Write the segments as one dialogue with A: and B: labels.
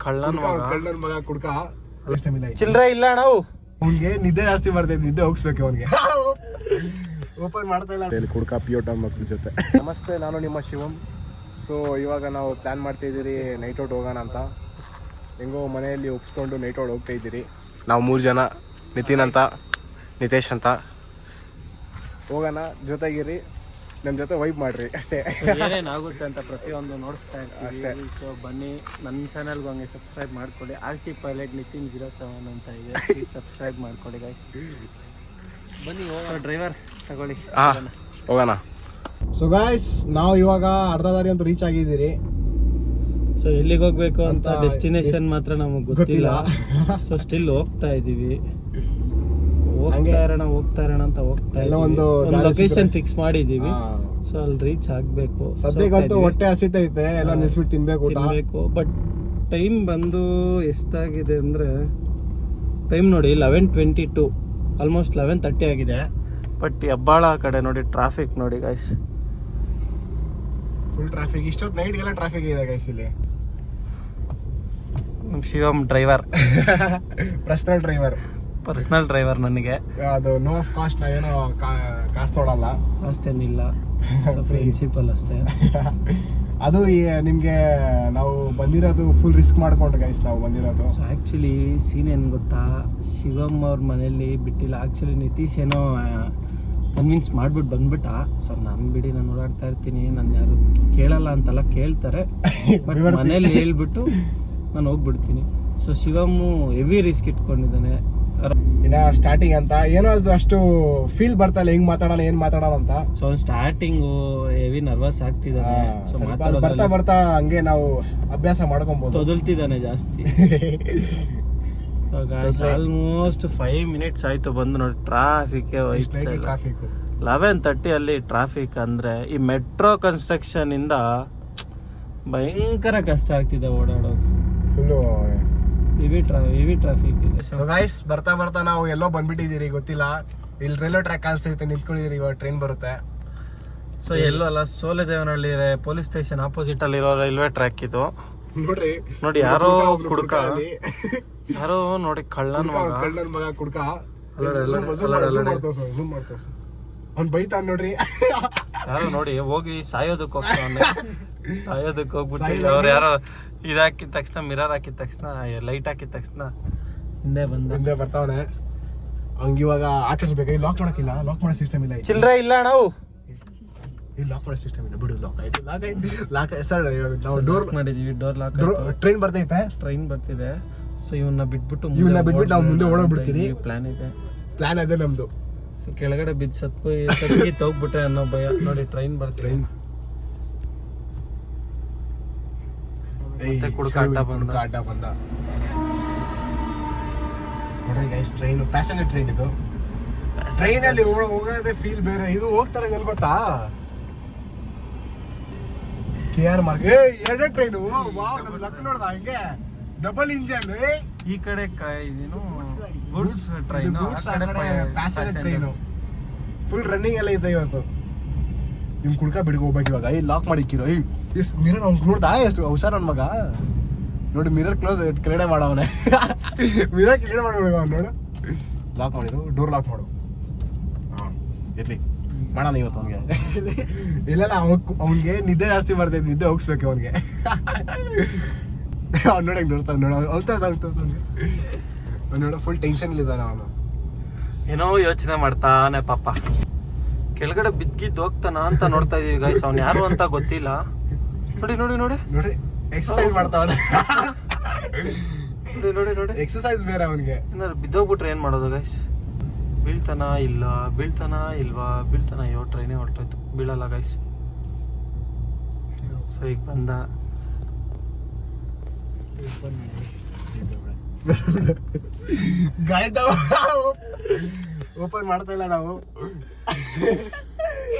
A: ಕಳ್ಳನ್
B: ಮಗ ಕುಡ್ಕ
A: ಚಿಲ್ರೆ ಇಲ್ಲ ನಾವು
B: ಅವ್ನಿಗೆ ನಿದ್ದೆ ಜಾಸ್ತಿ ಬರ್ತೈತೆ, ನಿದ್ದೆ ಹೋಗಿಸ್ಬೇಕು ಅವನಿಗೆ. ಓಪನ್ ಮಾಡ್ತಾ ಇಲ್ಲ ಕುಡ್ಕ ಪಿಯೋಟ ಮಕ್ಳ ಜೊತೆ. ನಮಸ್ತೆ, ನಾನು ನಿಮ್ಮ ಶಿವಂ. ಸೊ ಇವಾಗ ನಾವು ಪ್ಲ್ಯಾನ್ ಮಾಡ್ತಾಯಿದ್ದೀರಿ ನೈಟ್ ಔಟ್ ಹೋಗೋಣ ಅಂತ. ಹೆಂಗೋ ಮನೆಯಲ್ಲಿ ಒಪ್ಸ್ಕೊಂಡು ನೈಟ್ ಔಟ್ ಹೋಗ್ತಾ ಇದ್ದೀರಿ ನಾವು 3 ಜನ, ನಿತಿನ್ ಅಂತ, ನಿತೇಶ್ ಅಂತ. ಹೋಗೋಣ, ಜೊತೆಗಿರಿ, ನಮ್ಮ ಜೊತೆ ವೈಬ್ ಮಾಡ್ರಿ ಅಷ್ಟೇ.
A: ಏನೇನಾಗುತ್ತೆ ಅಂತ ಪ್ರತಿಯೊಂದು ನೋಡಿಸ್ತಾ ಇರ್ತೀವಿ. ಸೊ ಬನ್ನಿ, ನನ್ನ ಚಾನಲ್ಗೆ ಹಂಗೆ ಸಬ್ಸ್ಕ್ರೈಬ್ ಮಾಡ್ಕೊಳ್ಳಿ. RC ಪೈಲಟ್ ನಿತಿನ್ 07 ಅಂತ ಇದೆ, ಸಬ್ಸ್ಕ್ರೈಬ್ ಮಾಡ್ಕೊಳ್ಳಿ ಗೈಸ್. ಬನ್ನಿ ಹೋಗೋಣ, ಡ್ರೈವರ್ ತಗೊಳ್ಳಿ,
B: ಹೋಗೋಣ. ಸೊ ಗಾಯ್ಸ್, ನಾವು ಇವಾಗ ಅರ್ಧ ದಾರಿ ಅಂತೂ ರೀಚ್ ಆಗಿದ್ದೀರಿ.
A: ಸೊ ಎಲ್ಲಿಗೆ ಹೋಗ್ಬೇಕು ಅಂತ ಡೆಸ್ಟಿನೇಷನ್ ಮಾತ್ರ ನಮಗೆ ಗೊತ್ತಿಲ್ಲ. ಸೊ ಸ್ಟಿಲ್ ಹೋಗ್ತಾ ಇದೀವಿ, ಹೋಗ್ತಾ ಇರೋಣ ಅಂತ ಹೋಗ್ತಾ ಇಲ್ಲ. ಒಂದು ಲೊಕೇಶನ್ ಫಿಕ್ಸ್ ಮಾಡಿದೀವಿ. ಸೊ ಅಲ್ಲಿ ರೀಚ್ ಆಗ್ಬೇಕು.
B: ಸದ್ಯಕ್ಕಂತೂ ಹೊಟ್ಟೆ ಹಸಿತೈತೆ, ಎಲ್ಲ ನಿಲ್ಸ್ಬಿಟ್ಟು ತಿನ್ಬೇಕು.
A: ಬಟ್ ಟೈಮ್ ಬಂದು ಎಷ್ಟಾಗಿದೆ ಅಂದ್ರೆ, ಟೈಮ್ ನೋಡಿ 11:22, ಆಲ್ಮೋಸ್ಟ್ 11:30 ಆಗಿದೆ. ಬಟ್ ಹೆಬ್ಬಾಳ ಕಡೆ ನೋಡಿ ಟ್ರಾಫಿಕ್ ನೋಡಿ ಗೈಸ್,
B: ಫುಲ್ ಟ್ರಾಫಿಕ್. ಇಷ್ಟೊತ್ತು ನೈಟ್ಗೆಲ್ಲ ಟ್ರಾಫಿಕ್ ಇದೆ ಗೈಸ್ ಇಲ್ಲಿ.
A: ಶಿವಮ್ ಡ್ರೈವರ್, ಪರ್ಸನಲ್ ಡ್ರೈವರ್ ನನಗೆ.
B: ಅದು ನೋ ಆಫ್ ಕಾಸ್ಟ್, ನಾವೇನೋ ಕಾಸು ತೊಗೊಳಲ್ಲ,
A: ಅಷ್ಟೇನಿಲ್ಲ, ಪ್ರಿನ್ಸಿಪಲ್ ಅಷ್ಟೇ.
B: ಅದು ನಿಮಗೆ ನಾವು ಬಂದಿರೋದು ಫುಲ್ ರಿಸ್ಕ್ ಮಾಡ್ಕೊಂಡು ಗೈಸ್ ನಾವು ಬಂದಿರೋದು.
A: ಸೊ ಆ್ಯಕ್ಚುಲಿ ಸೀನ್ ಏನು ಗೊತ್ತಾ, ಶಿವಮ್ ಅವ್ರ ಮನೇಲಿ ಬಿಟ್ಟಿಲ್ಲ. ಆ್ಯಕ್ಚುಲಿ ನಿತೀಶ್ ಏನೋ ಕನ್ವಿನ್ಸ್ ಮಾಡ್ಬಿಟ್ಟು ಬಂದ್ಬಿಟ್ಟ. ಸೊ ನಾನು ಬಿಡಿ, ನಾನು ಓಡಾಡ್ತಾ ಇರ್ತೀನಿ, ನಾನು ಯಾರು ಕೇಳಲ್ಲ ಅಂತಲ್ಲ, ಕೇಳ್ತಾರೆ. ಬಟ್ ಮನೇಲಿ ಹೇಳ್ಬಿಟ್ಟು ನಾನು ಹೋಗ್ಬಿಡ್ತೀನಿ. ಸೊ ಶಿವಮ್ಮು ಹೆವಿ ರಿಸ್ಕ್ ಇಟ್ಕೊಂಡಿದ್ದಾನೆ.
B: ಇನ್ನ ಸ್ಟಾರ್ಟಿಂಗ್ ಅಂತ ಏನೋ ಅಷ್ಟು ಫೀಲ್ ಬರ್ತಾಯಿಲ್ಲ, ಹೆಂಗ್ ಮಾತಾಡೋಣ ಏನ್ ಮಾತಾಡೋಣ ಅಂತ.
A: ಸೊ ಸ್ಟಾರ್ಟಿಂಗು ಹೆವಿ ನರ್ವಸ್ ಆಗ್ತಿದ್ದಾನೆ.
B: ಬರ್ತಾ ಬರ್ತಾ ಹಂಗೆ ನಾವು ಅಭ್ಯಾಸ ಮಾಡ್ಕೊಬಹುದು.
A: ತೊದಲ್ತಿದ್ದಾನೆ ಜಾಸ್ತಿ. ಆಲ್ಮೋಸ್ಟ್ 5 minutes ಆಯ್ತು ಬಂದು ನೋಡಿ. ಟ್ರಾಫಿಕ್ 11:30 ಅಲ್ಲಿ ಟ್ರಾಫಿಕ್ ಅಂದ್ರೆ, ಈ ಮೆಟ್ರೋ ಕನ್ಸ್ಟ್ರಕ್ಷನ್ ಇಂದ ಭಯಂಕರ ಕಷ್ಟ ಆಗ್ತಿದೆ ಓಡಾಡೋದು. ಫುಲ್ಲು ಹೆವಿ ಟ್ರಾಫಿಕ್ ಇದೆ.
B: ಸೊ ಗೈಸ್, ಬರ್ತಾ ಬರ್ತಾ ನಾವು ಎಲ್ಲೋ ಬಂದ್ಬಿಟ್ಟಿದ್ದೀರಿ, ಗೊತ್ತಿಲ್ಲ. ಇಲ್ಲಿ ರೈಲ್ವೆ ಟ್ರ್ಯಾಕ್ ಕಾಣಿಸ್ತೈತೆ, ನಿಂತ್ಕೊಂಡಿದ್ದೀರಿ. ಇವಾಗ ಟ್ರೈನ್ ಬರುತ್ತೆ.
A: ಸೊ ಎಲ್ಲೋ ಅಲ್ಲ, ಸೋಲೆದೇವನಹಳ್ಳಿ ಪೊಲೀಸ್ ಸ್ಟೇಷನ್ ಆಪೋಸಿಟ್ ಅಲ್ಲಿರೋ ರೈಲ್ವೆ ಟ್ರ್ಯಾಕ್ ಇದು. ನೋಡಿ ಯಾರೋ ಕುಡ್ಕ, ಯಾರೋ ನೋಡಿ ಕಳ್ಳನ್
B: ಮಗ ಕುಡ್ಕ. ಅವ್ನು ಬೈತಾನ ನೋಡ್ರಿ.
A: ಯಾರೋ ನೋಡಿ ಹೋಗಿ ಸಾಯೋದಕ್ಕೆ ಹೋಗ್ಬಿಟ್ಟು ಅವ್ರು ಯಾರೋ ಇದಾಕಿದ ತಕ್ಷಣ, ಮಿರರ್ ಹಾಕಿದ ತಕ್ಷಣ, ಲೈಟ್ ಹಾಕಿದ ತಕ್ಷಣ ಹಿಂದೆ ಬರ್ತಾವನೆ. ಹಂಗ ಇವಾಗ ಆಟೋಸ್ಬೇಕು. ಲಾಕ್ ಮಾಡಕ್ಕಿಲ್ಲ, ಲಾಕ್ ಮಾಡೋ ಸಿಸ್ಟಮ್ ಇಲ್ಲ. ಚಿಲ್ರೆ ಇಲ್ಲ ನಾವು
B: ಇಲ್ಲಿ ಲಾಕ್ ಮಾಡೋ ಸಿಸ್ಟಮ್ ಇಲ್ಲ. ಬಿಡು, ಲಾಕ್ ಸರ್, ನಾವು ಡೋರ್
A: ಮಾಡಿದೀವಿ. Door lock.
B: ಟ್ರೈನ್ ಬರ್ತೈತೆ,
A: ಟ್ರೈನ್ ಬರ್ತಿದೆ. ಸೊ ಇವನ್ನ ಬಿಟ್ಬಿಟ್ಟು
B: ನಾವು ಮುಂದೆ ಓಡೋಗ್ಬಿಡ್ತೀವಿ. ಪ್ಲಾನ್ ಇದೆ ನಮ್ದು.
A: ಸೊ ಕೆಳಗಡೆ ಬಿದ್ದು ಸತ್ತಿ ಹೋಗ್ಬಿಟ್ರೆ ಅನ್ನೋ ಭಯ. ನೋಡಿ ಟ್ರೈನ್ ಬರ್ತೀವಿ.
B: ಅಡ್ಡ ಬಂದ ನೋಡ್ರಿ ಗೈಸ್. ಟ್ರೈನ್, ಪ್ಯಾಸೆಂಜರ್ ಟ್ರೈನ್ ಇದು. ಟ್ರೈನ್ ಅಲ್ಲಿ ಹೋಗೋದೇ ಫೀಲ್ ಬೇರೆ. ಇದು ಹೋಗ್ತಾರೆ ಎಲ್ಲಿ ಗೊತ್ತಾ, KR ಮಾರ್ಗ. ಎರಡೇ ಟ್ರೈನು. ಲಕ್ ನೋಡ್ದ, ಹಂಗೆ ಡಬಲ್ ಇಂಜನ್.
A: ಈ ಕಡೆ ಇದೇನು goods train,
B: passenger train. Full running ಎಲ್ಲ ಇದೆ ಇವತ್ತು. ನಿಮ್ ಕುಡ್ಕ ಬಿಡ್ಗೆ ಹೋಗ್ಬೇಕು ಇವಾಗ. ಲಾಕ್ ಮಾಡಿಕ್ಕಿರೋ. ಮಿರರ್ ಅವ್ನು ನೋಡ್ದಾ ಎಷ್ಟು ಹುಷಾರ್ ನನ್ ಮಗ. ನೋಡಿ ಮಿರರ್ ಕ್ಲೋಸ್ ಕೆಳಗಡೆ ಮಾಡವನೆ. ಮಿರರ್ ಕೆಳಗಡೆ ಮಾಡ್ಬಿಡುವ ಅವ್ನು. ನೋಡು, ಲಾಕ್ ಮಾಡಿದ್ರು. ಡೋರ್ ಲಾಕ್ ಮಾಡು. ಇರ್ಲಿ, ಮಾಡೋಣ ಇವತ್ತು ಅವ್ನಿಗೆ. ಇಲ್ಲ, ಅವ್ನಿಗೆ ನಿದ್ದೆ ಜಾಸ್ತಿ ಬರ್ತೈತೆ, ನಿದ್ದೆ ಹೋಗಿಸ್ಬೇಕು ಅವನಿಗೆ. ಅವ್ನು ನೋಡಿ ಹೆಂಗೆ ನೋಡ್ಸ, ಅವ್ನು ನೋಡೋ ಫುಲ್ ಟೆನ್ಷನ್ ಇದ್ದಾನೆ ಅವನು.
A: ಏನೋ ಯೋಚನೆ ಮಾಡ್ತಾನೆ ಪಾಪ. ಕೆಳಗಡೆ ಬಿದ್ದಿದ್ದು ಹೋಗ್ತಾನ ಅಂತ ನೋಡ್ತಾ ಇದೀವಿ ಗೈಸ್. ಅವ್ನು ಯಾರು ಅಂತ ಗೊತ್ತಿಲ್ಲ. ನೋಡಿ
B: ಎಕ್ಸರ್ಸೈಸ್ ಮಾಡ್ತಾವನೆ.
A: ನೋಡಿ
B: ಎಕ್ಸರ್ಸೈಸ್ ಬೇರೆ ಅವನಿಗೆ.
A: ಏನಾದ್ರು ಬಿದ್ದೋಗ್ಬಿಟ್ರೆ ಏನ್ ಮಾಡೋದು ಗೈಸ್? ಬೀಳ್ತಾನ ಇಲ್ವಾ? ಅಯ್ಯೋ, ಟ್ರೈನೇ ಹೊರಟೋಯ್ತು. ಬೀಳಲ್ಲ ಗೈಸ್. ಸೊ ಈಗ ಬಂದ.
B: ಗಾಯ್ತ ಓಪನ್ ಮಾಡ್ತಾ ಇಲ್ಲ ನಾವು.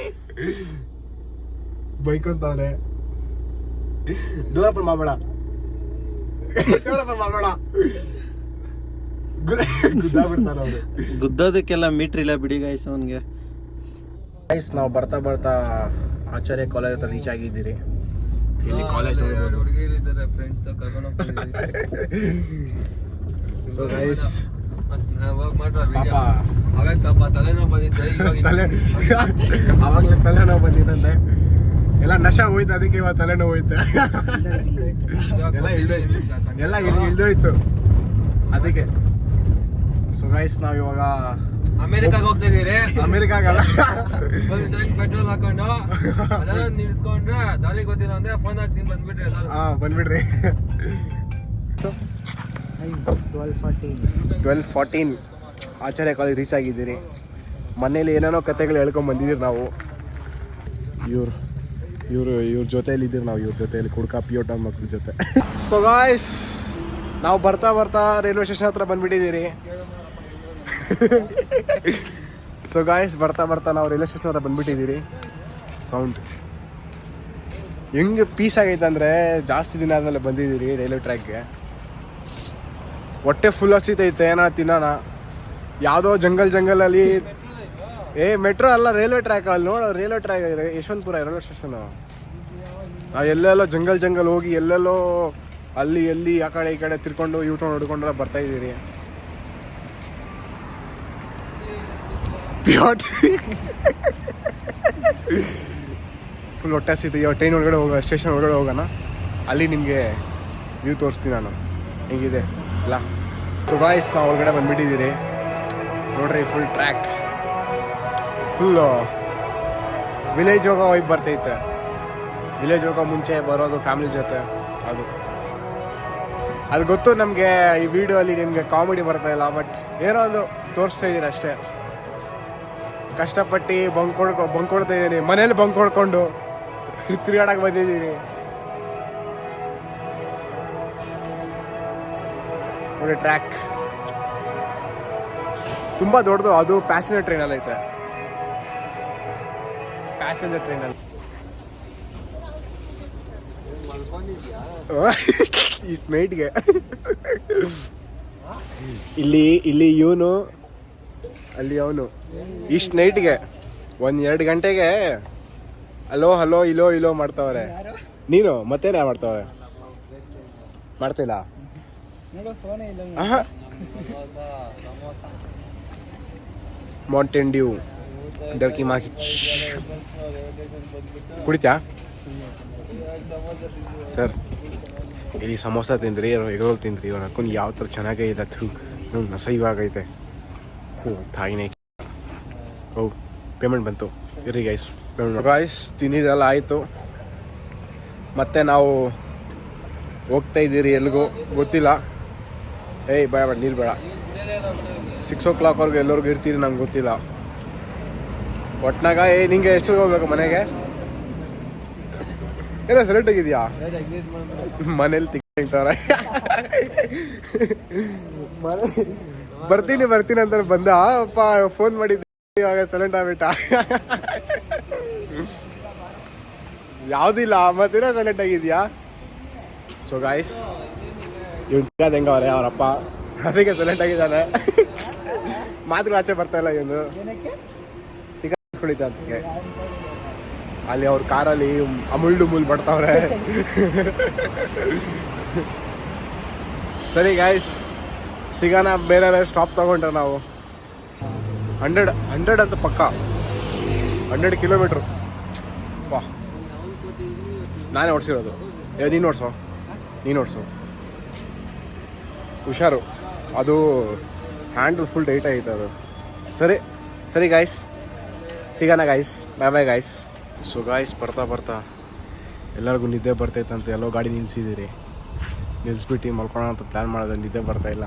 B: ಬೈಕ್ ಅಂತವನೆ. ಡೋರ್ ಓಪನ್ ಮಾಡಬೇಡ. ಗುದ್ದಾಬಿಡ್ತಾರ ಅವ್ರು.
A: ಗುದ್ದೋದಕ್ಕೆಲ್ಲ ಮೀಟ್ರ್ ಇಲ್ಲ ಬಿಡಿ ಗೈಸ್ ಅವನ್ಗೆ.
B: ಗೈಸ್, ನಾವು ಬರ್ತಾ ಆಚಾರ್ಯ ಕಾಲೇಜ್ ಹತ್ರ ರೀಚ್ ಆಗಿದ್ದೀರಿ. ಇಲ್ಲಿ ಕಾಲೇಜ್ ನೋಡ್ಬೋದು.
C: ಹೇಳಿದ್ದಾರೆ ಫ್ರೆಂಡ್ಸ್ ಕರ್ಕೊಂಡು
B: ಸೊ ಗೈಸ್
C: ಮಾಡ್ರ
B: ಪಾಪ
C: ಅವಾಗ ಸ್ವಲ್ಪ ತಲೆನೋವು ಬಂದಿದ್ದೆ
B: ಅವಾಗಲೇ ತಲೆನೋವು ಬಂದಿದ್ದಂತೆ ಎಲ್ಲ ನಶಾ ಹೋಯ್ತು, ಅದಕ್ಕೆ ಇವಾಗ ತಲೆನೋವು ಹೋಯ್ತು. ಎಲ್ಲ ಇಳ್ದೋಯ್ತು ಅದಕ್ಕೆ. ಸೊ ಗೈಸ್ ನಾವ್ ಇವಾಗ
C: ಅಮೆರಿಕಾಗ ಹೋಗ್ತಾ ಇದೀರಿ.
B: ಅಮೆರಿಕಾಗಲ್ಲ,
C: ಒಂದು ಟ್ಯಾಂಕ್ ಪೆಟ್ರೋಲ್ ಹಾಕೊಂಡು ಅದನ್ನ ನಿಲ್ಸ್ಕೊಂಡ್ರೆ ದಾರಿ ಗೊತ್ತಿಲ್ಲ ಅಂದ್ರೆ ಫೋನ್ ಹಾಕ್ತೀನಿ ಬಂದ್ಬಿಟ್ರಿ ಎಲ್ಲರೂ.
B: ಬಂದ್ಬಿಡ್ರಿ. 12:14 ಆಚಾರ್ಯ ಕಾಲೇಜ್ ರೀಚ್ ಆಗಿದ್ದೀರಿ. ಮನೇಲಿ ಏನೇನೋ ಕತೆಗಳು ಹೇಳ್ಕೊಂಡ್ ಬಂದಿದ್ದೀರಿ ನಾವು. ಇವ್ರ ಜೊತೆಯಲ್ಲಿ ಇದ್ದೀರಿ ನಾವು, ಇವ್ರ ಜೊತೆಯಲ್ಲಿ ಕುಡ್ಕ ಪಿಯೋಟ ಮಕ್ಳ ಜೊತೆ. ಸೊ ಗಾಯ್ಸ್ ನಾವು ಬರ್ತಾ ರೈಲ್ವೆ ಸ್ಟೇಷನ್ ಹತ್ರ ಬಂದ್ಬಿಟ್ಟಿದ್ದೀರಿ. ಸೊ ಗಾಯ್ಸ್ ಬರ್ತಾ ನಾವು ರೈಲ್ವೆ ಸ್ಟೇಷನ್ ಹತ್ರ ಬಂದ್ಬಿಟ್ಟಿದ್ದೀರಿ. ಸೌಂಡ್ ಹೆಂಗೆ ಪೀಸ್ ಆಗೈತೆ ಅಂದರೆ ಜಾಸ್ತಿ ದಿನ ಆದಮೇಲೆ ಬಂದಿದ್ದೀರಿ ರೈಲ್ವೆ ಟ್ರ್ಯಾಕ್ಗೆ. ಹೊಟ್ಟೆ ಫುಲ್ ಹಸಿತೈತೆ, ಏನೋ ತಿನ್ನೋಣ. ಯಾವುದೋ ಜಂಗಲಲ್ಲಿ ಮೆಟ್ರೋ ಅಲ್ಲ, ರೈಲ್ವೆ ಟ್ರ್ಯಾಕ್. ಅಲ್ಲಿ ನೋಡೋ railway track Yeshwantpur railway station. ನಾವು ಎಲ್ಲೆಲ್ಲೋ ಜಂಗಲ್ ಹೋಗಿ ಎಲ್ಲೆಲ್ಲೋ ಅಲ್ಲಿ ಆ ಕಡೆ ಈ ಕಡೆ ತಿರ್ಕೊಂಡು ಯೂಟರ್ನ್ ಹೊಡ್ಕೊಂಡ್ರೆ ಬರ್ತಾ ಇದ್ದೀರಿ. ಫುಲ್ ಹೊಟ್ಟೆ ಹಸಿತು. ಇವಾಗ ಟ್ರೈನ್ ಒಳಗಡೆ ಸ್ಟೇಷನ್ ಒಳಗಡೆ ಹೋಗೋಣ, ಅಲ್ಲಿ ನಿಮಗೆ ವ್ಯೂ ತೋರಿಸ್ತೀನಿ ನಾನು ಹೆಂಗಿದೆ ಇಲ್ಲ. ಸೊ ಗಾಯ್ಸ್ ನಾವು ಒಳಗಡೆ ಬಂದ್ಬಿಟ್ಟಿದ್ದೀರಿ ನೋಡ್ರಿ. ಫುಲ್ ಟ್ರ್ಯಾಕ್, ಫುಲ್ಲು ವಿಲೇಜ್ ಹೋಗೋ ವೈಬ್ ಬರ್ತೈತೆ. ವಿಲೇಜ್ ಹೋಗೋ ಮುಂಚೆ ಬರೋದು ಫ್ಯಾಮಿಲಿ ಜೊತೆ, ಅದು ಗೊತ್ತು ನಮಗೆ. ಈ ವಿಡಿಯೋಲ್ಲಿ ನಿಮಗೆ ಕಾಮಿಡಿ ಬರ್ತಾ ಇಲ್ಲ, ಬಟ್ ಏನೋ ಒಂದು ತೋರಿಸ್ತಾ ಇದ್ದೀರಿ ಅಷ್ಟೇ. ಕಷ್ಟಪಟ್ಟು ಬಂಕ್ ಕೊಡ್ತಾ ಇದ್ದೀನಿ, ಮನೇಲಿ ಬಂಕ್ ಹೊಡ್ಕೊಂಡು ತಿರುಗಾಡಕ್ಕೆ ಬಂದಿದ್ದೀನಿ ನೋಡಿ. ಟ್ರ್ಯಾಕ್ ತುಂಬ ದೊಡ್ಡದು, ಅದು ಪ್ಯಾಸೆಂಜರ್ ಟ್ರೈನಲ್ಲಿ ಐತೆ. ಪ್ಯಾಸೆಂಜರ್ ಟ್ರೈನಲ್ಲಿ ಇಷ್ಟು ನೈಟ್ಗೆ ಇಲ್ಲಿ ಇವನು ಅಲ್ಲಿ ಅವನು ಇಷ್ಟು ನೈಟ್ಗೆ 1-2 ಗಂಟೆಗೆ ಹಲೋ ಇಲೋ ಮಾಡ್ತಾವ್ರೆ. ನೀನು ಮತ್ತೇನ ಮಾಡ್ತಾವ್ರೆ? ಮಾಡ್ತಿಲ್ಲ. ಮೌಂಟೇನ್ ಡ್ಯೂ ಡರ್ಕಿ ಮಾಕಿ ಕುಡಿತಾ ಸರ್? ಇಲ್ಲಿ ಸಮೋಸ ತಿಂದ್ರಿ, ಎಗ್ರೋಲ್ ತಿಂದ್ರಿ. ಇವಾಗ ಹಾಕೊಂಡು ಯಾವ ಥರ ಚೆನ್ನಾಗೇ ಇದೆ, ನಸ ಇವಾಗೈತೆ. ತಾಯಿನೇ. ಪೇಮೆಂಟ್ ಬಂತು ಇರಿ ಗೈಸ್. ಗಾಯ್ಸ್ ತಿಂದಿದ್ದೆಲ್ಲ ಆಯಿತು. ಮತ್ತೆ ನಾವು ಹೋಗ್ತಾ ಇದ್ದೀರಿ ಎಲ್ಲಿಗೂ ಗೊತ್ತಿಲ್ಲ. ಬೇಡ ನೀರು ಬೇಡ. 6 o'clock ಎಲ್ಲರಿಗೂ ಇರ್ತೀರಿ, ನಂಗೆ ಗೊತ್ತಿಲ್ಲ. ಒಟ್ನಾಗ ನಿಂಗೆ ಎಷ್ಟು ಹೋಗ್ಬೇಕು ಮನೆಗೆ? ಏನೋ ಸೆಲೆಕ್ಟ್ ಆಗಿದೆಯಾ? ಮನೇಲಿ ತಿಂತಾರೆ. ಬರ್ತೀನಿ ಅಂತ ಬಂದ ಅಪ್ಪ ಫೋನ್ ಮಾಡಿದ್ದೆ, ಇವಾಗ ಸೈಲೆಂಟ್ ಆಗ್ಬಿಟ್ಟ. ಯಾವುದಿಲ್ಲ ಮತ್ತೇನೋ ಸೈಲೆಂಟ್ ಆಗಿದ್ಯಾ? ಸೊ ಗಾಯ್ಸ್ ಇವ್ನು ಹೆಂಗವ್ರೆ ಅವರಪ್ಪ, ಅದಕ್ಕೆ ಸೈಲೆಂಟ್ ಆಗಿದ್ದಾನೆ. ಮಾತುಗಳು ಆಚೆ ಬರ್ತಾ ಇಲ್ಲ ಇವನು. ತಿಕ್ಕಿಸ್ಕೊಳಿತ ಅದಕ್ಕೆ ಅಲ್ಲಿ ಅವ್ರ ಕಾರಲ್ಲಿ ಅಮುಲ್ ಬರ್ತಾವ್ರೆ. ಸರಿ ಗಾಯ್ಸ್ ಸಿಗೋಣ ಬೇರೆ ಸ್ಟಾಪ್ ತಗೊಂಡ್ರೆ ನಾವು. 100 ಅಂತ ಪಕ್ಕ 100 ಕಿಲೋಮೀಟ್ರು. ವಾ ನಾನೇ ಓಡಿಸಿರೋದು. ನೀನು ಓಡಿಸು ಹುಷಾರು. ಅದು ಹ್ಯಾಂಡಲ್ ಫುಲ್ ಟೈಟ್ ಆಯ್ತು ಅದು. ಸರಿ ಗಾಯ್ಸ್ ಸಿಗೋಣ guys. Bye guys. So guys ಬರ್ತಾ ಎಲ್ಲರಿಗೂ ನಿದ್ದೆ ಬರ್ತೈತಂತ ಎಲ್ಲೋ ಗಾಡಿ ನಿಲ್ಲಿಸ್ಬಿಟ್ಟು ಮಲ್ಕೊಳ್ಳೋಣ ಅಂತ ಪ್ಲ್ಯಾನ್ ಮಾಡೋದು. ನಿದ್ದೆ ಬರ್ತಾ ಇಲ್ಲ.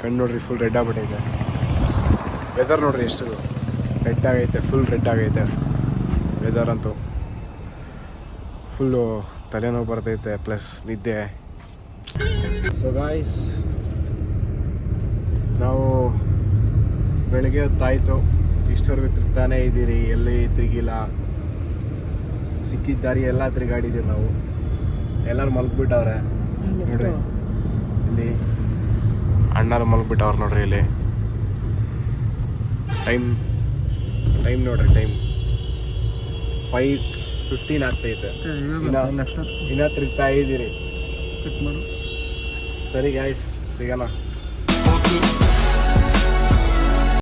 B: ಕಣ್ಣು ನೋಡ್ರಿ ಫುಲ್ ರೆಡ್ ಆಗ್ಬಿಟ್ಟೈತೆ. ವೆದರ್ ನೋಡ್ರಿ ಎಷ್ಟು ರೆಡ್ ಆಗೈತೆ, ಫುಲ್ ರೆಡ್ ಆಗೈತೆ ವೆದರ್ ಅಂತೂ. ಫುಲ್ಲು ತಲೆನೋವು ಬರ್ತೈತೆ ಪ್ಲಸ್ ನಿದ್ದೆ. ಸೊ ಗಾಯ್ಸ್ ನಾವು ಬೆಳಗ್ಗೆ ಹೊತ್ತಾಯಿತು, ಇಷ್ಟವರೆಗೂ ತಿರುಗ್ತಾನೇ ಇದ್ದೀರಿ, ಎಲ್ಲಿ ತಿರುಗಿಲ್ಲ. ಸಿಕ್ಕಿದ ದಾರಿ ಎಲ್ಲ ತಿರುಗಾಡಿದ್ದೀರಿ ನಾವು. ಎಲ್ಲರೂ ಮಲ್ಕ್ಬಿಟ್ಟವ್ರೆ ನೋಡ್ರಿ. ಇಲ್ಲಿ ಅಣ್ಣರು ಮಲ್ಕ್ಬಿಟ್ಟವ್ರು ನೋಡ್ರಿ. ಇಲ್ಲಿ ಟೈಮ್ ನೋಡ್ರಿ, ಟೈಮ್ 5 15 ಆಗ್ತೈತೆ
A: ಅಷ್ಟೊತ್ತು
B: ಇನ್ನ ತಿರುಗ್ತಾ ಇದ್ದೀರಿ
A: ಕಟ್ ಮಾಡು.
B: ಸರಿ ಗಾಯ್ಸ್ ಸಿಗೋಣ